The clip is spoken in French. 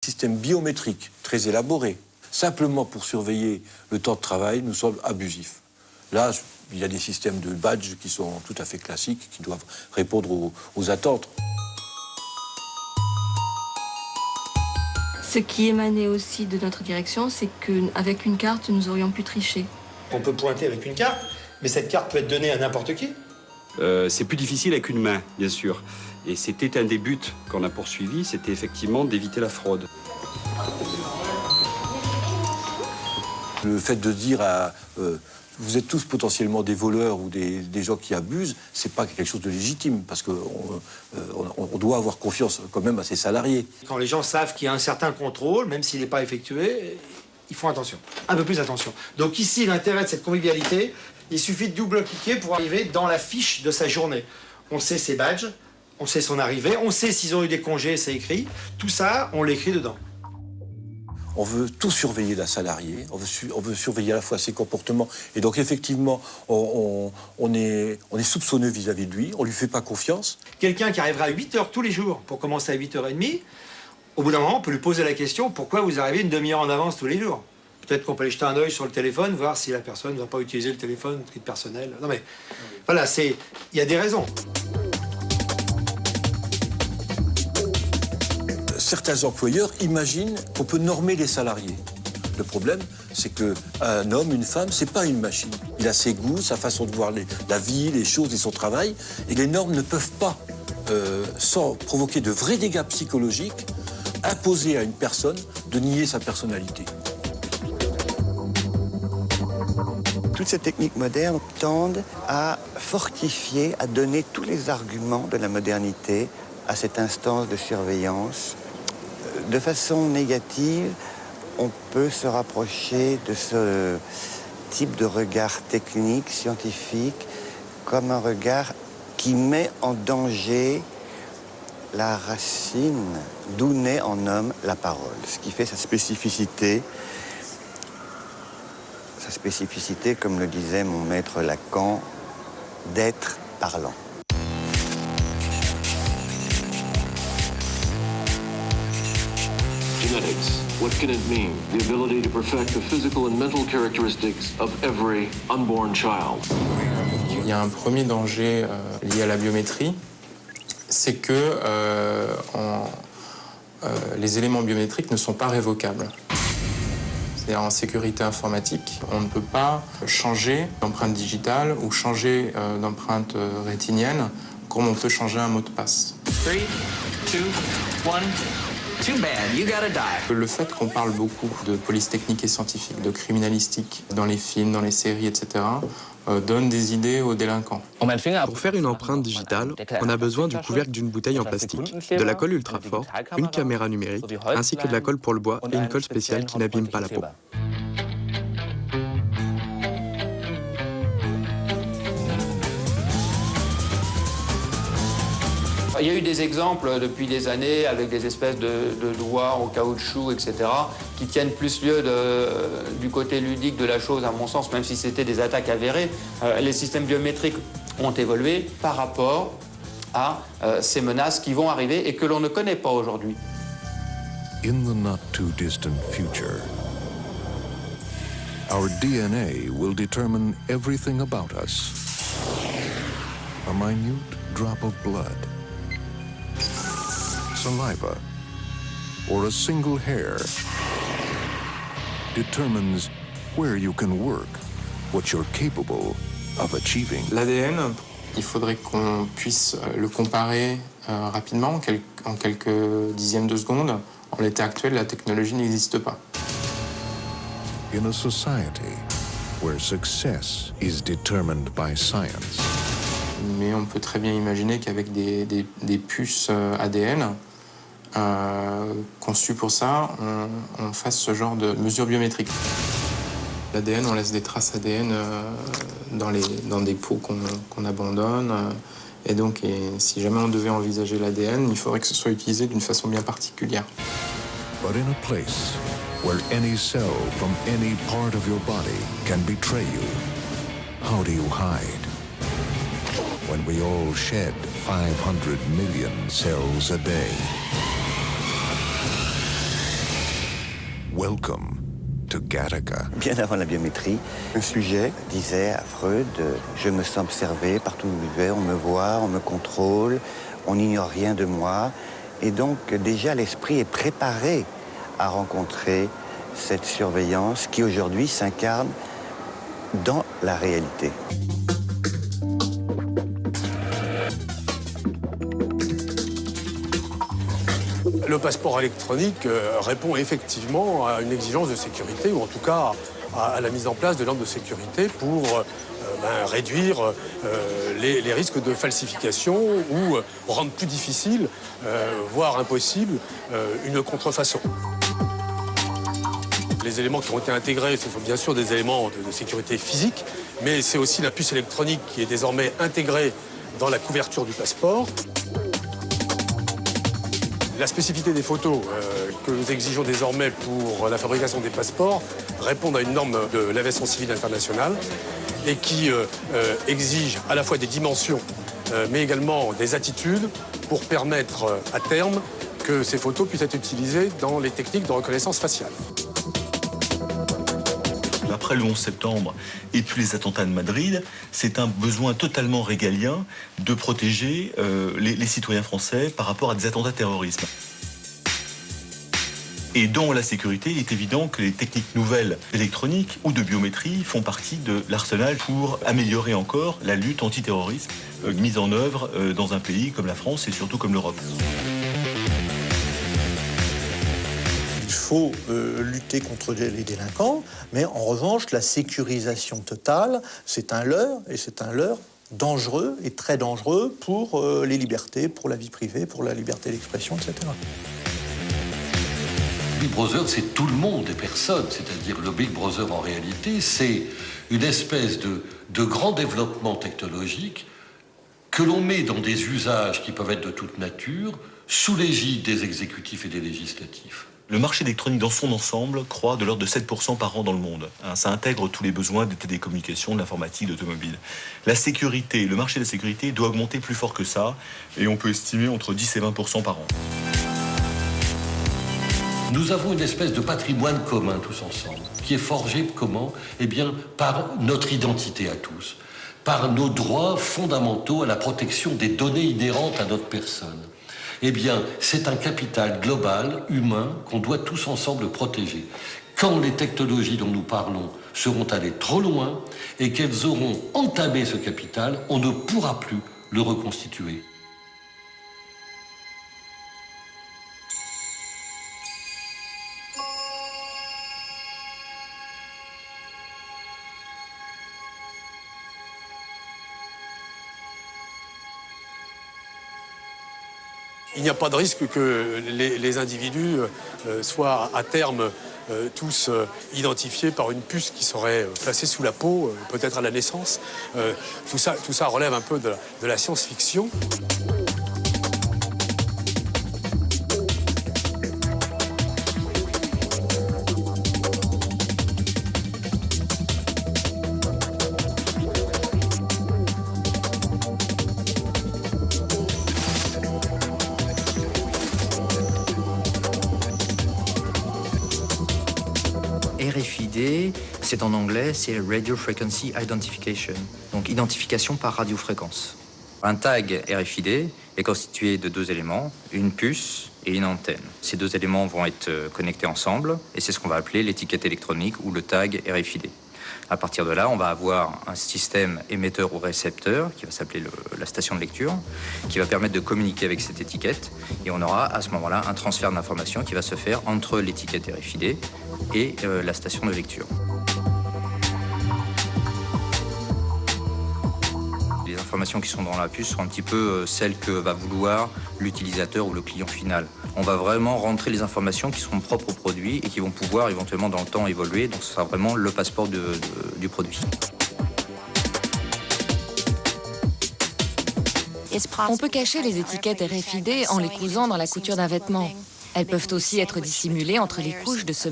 Système biométrique très élaboré, simplement pour surveiller le temps de travail, nous semble abusif. Là, il y a des systèmes de badges qui sont tout à fait classiques, qui doivent répondre aux attentes. Ce qui émanait aussi de notre direction, c'est qu'avec une carte, nous aurions pu tricher. On peut pointer avec une carte, mais cette carte peut être donnée à n'importe qui. C'est plus difficile avec une main, bien sûr. Et c'était un des buts qu'on a poursuivi, c'était effectivement d'éviter la fraude. Le fait de dire vous êtes tous potentiellement des voleurs ou des gens qui abusent, c'est pas quelque chose de légitime, parce qu'on doit avoir confiance quand même à ses salariés. Quand les gens savent qu'il y a un certain contrôle, même s'il n'est pas effectué, ils font attention, un peu plus attention. Donc ici, l'intérêt de cette convivialité, il suffit de double-cliquer pour arriver dans la fiche de sa journée. On sait ses badges, on sait son arrivée, on sait s'ils ont eu des congés, c'est écrit. Tout ça, on l'écrit dedans. On veut tout surveiller d'un salarié, on veut surveiller à la fois ses comportements. Et donc effectivement, on est soupçonneux vis-à-vis de lui, on lui fait pas confiance. Quelqu'un qui arrivera à 8h tous les jours pour commencer à 8h30, au bout d'un moment, on peut lui poser la question, pourquoi vous arrivez une demi-heure en avance tous les jours? Peut-être qu'on peut aller jeter un œil sur le téléphone, voir si la personne ne va pas utiliser le téléphone, le truc personnel. Non mais, voilà, il y a des raisons. Certains employeurs imaginent qu'on peut normer les salariés. Le problème, c'est qu'un homme, une femme, c'est pas une machine. Il a ses goûts, sa façon de voir la vie, les choses et son travail. Et les normes ne peuvent pas, sans provoquer de vrais dégâts psychologiques, imposer à une personne de nier sa personnalité. Toutes ces techniques modernes tendent à fortifier, à donner tous les arguments de la modernité à cette instance de surveillance. De façon négative, on peut se rapprocher de ce type de regard technique, scientifique, comme un regard qui met en danger la racine d'où naît en homme la parole, ce qui fait sa spécificité, comme le disait mon maître Lacan, d'être parlant. Genetics. What can it mean? The ability to perfect the physical and mental characteristics of every unborn child. Il y a un premier danger lié à la biométrie, c'est que les éléments biométriques ne sont pas révocables. C'est-à-dire en sécurité informatique, on ne peut pas changer d'empreinte digitale ou changer d'empreinte rétinienne comme on peut changer un mot de passe. 3, 2, 1... Too bad, you gotta die. Le fait qu'on parle beaucoup de police technique et scientifique, de criminalistique dans les films, dans les séries, etc., donne des idées aux délinquants. Pour faire une empreinte digitale, on a besoin du couvercle d'une bouteille en plastique, de la colle ultra forte, une caméra numérique, ainsi que de la colle pour le bois et une colle spéciale qui n'abîme pas la peau. Il y a eu des exemples depuis des années avec des espèces de doigts en caoutchouc, etc., qui tiennent plus lieu du côté ludique de la chose, à mon sens, même si c'était des attaques avérées. Les systèmes biométriques ont évolué par rapport à ces menaces qui vont arriver et que l'on ne connaît pas aujourd'hui. In the not too distant future, our DNA will determine everything about us. A minute drop of blood, saliva, or a single hair determines where you can work, what you're capable of achieving. L'ADN, il faudrait qu'on puisse le comparer rapidement, en quelques dixièmes de seconde. En l'état actuel, la technologie n'existe pas. In a society where success is determined by science. Mais on peut très bien imaginer qu'avec des puces ADN conçues pour ça, on fasse ce genre de mesures biométriques. L'ADN, on laisse des traces ADN dans des pots qu'on abandonne. Et donc, si jamais on devait envisager l'ADN, il faudrait que ce soit utilisé d'une façon bien particulière. But in a place where any cell from any part of your body can betray you, how do you hide? When we all shed 500 million cells a day. Welcome to Gattaca. Bien avant la biométrie, le sujet disait à Freud, je me sens observé partout où je vais, on me voit, on me contrôle, on n'ignore rien de moi. Et donc déjà l'esprit est préparé à rencontrer cette surveillance qui aujourd'hui s'incarne dans la réalité. Le passeport électronique répond effectivement à une exigence de sécurité, ou en tout cas à la mise en place de normes de sécurité pour réduire les risques de falsification ou rendre plus difficile, voire impossible, une contrefaçon. Les éléments qui ont été intégrés, ce sont bien sûr des éléments de sécurité physique, mais c'est aussi la puce électronique qui est désormais intégrée dans la couverture du passeport. La spécificité des photos que nous exigeons désormais pour la fabrication des passeports répondent à une norme de l'aviation civile internationale et qui exige à la fois des dimensions mais également des attitudes pour permettre à terme que ces photos puissent être utilisées dans les techniques de reconnaissance faciale. Après le 11 septembre et puis les attentats de Madrid, c'est un besoin totalement régalien de protéger les citoyens français par rapport à des attentats terrorisme. Et dans la sécurité, il est évident que les techniques nouvelles électroniques ou de biométrie font partie de l'arsenal pour améliorer encore la lutte antiterroriste mise en œuvre dans un pays comme la France et surtout comme l'Europe. Il faut lutter contre les délinquants, mais en revanche, la sécurisation totale, c'est un leurre, et c'est un leurre dangereux et très dangereux pour les libertés, pour la vie privée, pour la liberté d'expression, etc. Big Brother, c'est tout le monde et personne. C'est-à-dire le Big Brother, en réalité, c'est une espèce de grand développement technologique que l'on met dans des usages qui peuvent être de toute nature, sous l'égide des exécutifs et des législatifs. Le marché électronique dans son ensemble croît de l'ordre de 7% par an dans le monde. Ça intègre tous les besoins des télécommunications, de l'informatique, de l'automobile. La sécurité, le marché de la sécurité doit augmenter plus fort que ça, et on peut estimer entre 10 et 20% par an. Nous avons une espèce de patrimoine commun tous ensemble, qui est forgé comment? Eh bien, par notre identité à tous, par nos droits fondamentaux à la protection des données inhérentes à notre personne. Eh bien, c'est un capital global, humain, qu'on doit tous ensemble protéger. Quand les technologies dont nous parlons seront allées trop loin et qu'elles auront entamé ce capital, on ne pourra plus le reconstituer. Il n'y a pas de risque que les individus soient à terme tous identifiés par une puce qui serait placée sous la peau, peut-être à la naissance. Tout ça relève un peu de la science-fiction. RFID, c'est en anglais, c'est Radio Frequency Identification, donc identification par radiofréquence. Un tag RFID est constitué de deux éléments, une puce et une antenne. Ces deux éléments vont être connectés ensemble et c'est ce qu'on va appeler l'étiquette électronique ou le tag RFID. À partir de là, on va avoir un système émetteur ou récepteur qui va s'appeler la station de lecture, qui va permettre de communiquer avec cette étiquette. Et on aura à ce moment-là un transfert d'informations qui va se faire entre l'étiquette RFID et la station de lecture. Les informations qui sont dans la puce sont un petit peu celles que va vouloir l'utilisateur ou le client final. On va vraiment rentrer les informations qui sont propres au produit et qui vont pouvoir éventuellement dans le temps évoluer. Donc ce sera vraiment le passeport du produit. On peut cacher les étiquettes RFID en les cousant dans la couture d'un vêtement. Elles peuvent aussi être dissimulées entre les couches de ce